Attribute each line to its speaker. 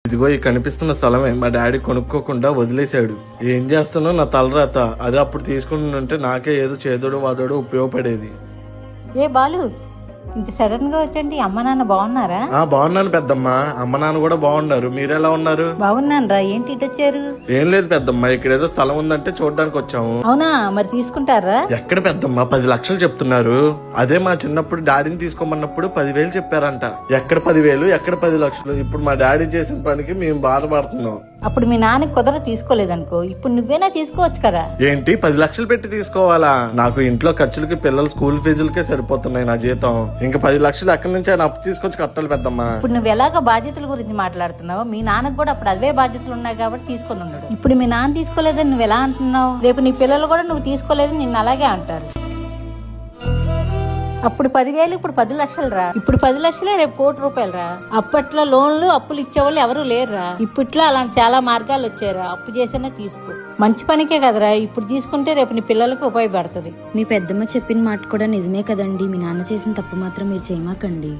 Speaker 1: ఇదిగో ఈ కనిపిస్తున్న స్థలమే మా డాడీ కొనుక్కోకుండా వదిలేశాడు. ఏం చేస్తానో నా తలరాత. అదే అప్పుడు తీసుకుంటుంటే నాకే ఏదో చేదోడు వాదోడు ఉపయోగపడేది.
Speaker 2: ఏ బాలు, ఇంత సడన్ గా వచ్చండి. అమ్మ నాన్న బాగున్నారా?
Speaker 1: బాగున్నాను పెద్దమ్మ. అమ్మ నాన్న కూడా బాగున్నారు. మీరెలా ఉన్నారు?
Speaker 2: బాగున్నాను రా. ఏంటి ఇటు వచ్చారు?
Speaker 1: ఏం లేదు పెద్దమ్మ, ఇక్కడ ఏదో స్థలం ఉందంటే చూడడానికి వచ్చాము.
Speaker 2: అవునా, మరి తీసుకుంటారా?
Speaker 1: ఎక్కడ పెద్దమ్మ, 10 లక్షలు చెప్తున్నారు. అదే మా చిన్నప్పుడు డాడీని తీసుకోమన్నప్పుడు 10,000 చెప్పారంట. ఎక్కడ 10,000, ఎక్కడ 10 లక్షలు? ఇప్పుడు మా డాడీ చేసిన పనికి మేము బాధపడుతున్నాం.
Speaker 2: అప్పుడు మీ నాన్నకి కుదర తీసుకోలేదనుకో, ఇప్పుడు నువ్వేనా తీసుకోవచ్చు కదా.
Speaker 1: ఏంటి 10 లక్షలు పెట్టి తీసుకోవాలా? నాకు ఇంట్లో ఖర్చులకి పిల్లల స్కూల్ ఫీజులకే సరిపోతున్నాయి నా జీతం. ఇంకా 10 లక్షలు ఎక్కడి నుంచి ఆయన అప్పు తీసుకొచ్చి కట్టాలి పెద్దమ్మా.
Speaker 2: ఇప్పుడు నువ్వు ఎలాగ బాధ్యతల గురించి మాట్లాడుతున్నావు, మీ నాన్నకు కూడా అప్పుడు అవే బాధ్యతలు ఉన్నాయి కాబట్టి తీసుకొని ఉన్నాడు. ఇప్పుడు మీ నాన్న తీసుకోలేదని నువ్వు ఎలా అంటున్నావు? రేపు నీ పిల్లలు కూడా నువ్వు తీసుకోలేదని నిన్ను అలాగే అంటారు. అప్పుడు 10,000, ఇప్పుడు 10 లక్షలు రా. ఇప్పుడు 10 లక్షలే, రేపు 1,00,00,000 రూపాయలు రా. అప్పట్లో లోన్లు అప్పులు ఇచ్చేవాళ్ళు ఎవరు లేరురా. ఇప్పట్లో అలాంటి చాలా మార్గాలు వచ్చారా. అప్పు చేసినా తీసుకో, మంచి పనికే కదరా. ఇప్పుడు తీసుకుంటే రేపు నీ పిల్లలకు ఉపయోగపడుతుంది.
Speaker 3: మీ పెద్దమ్మ చెప్పిన మాట కూడా నిజమే కదండి. మీ నాన్న చేసిన తప్పు మాత్రం మీరు చేయమాకండి.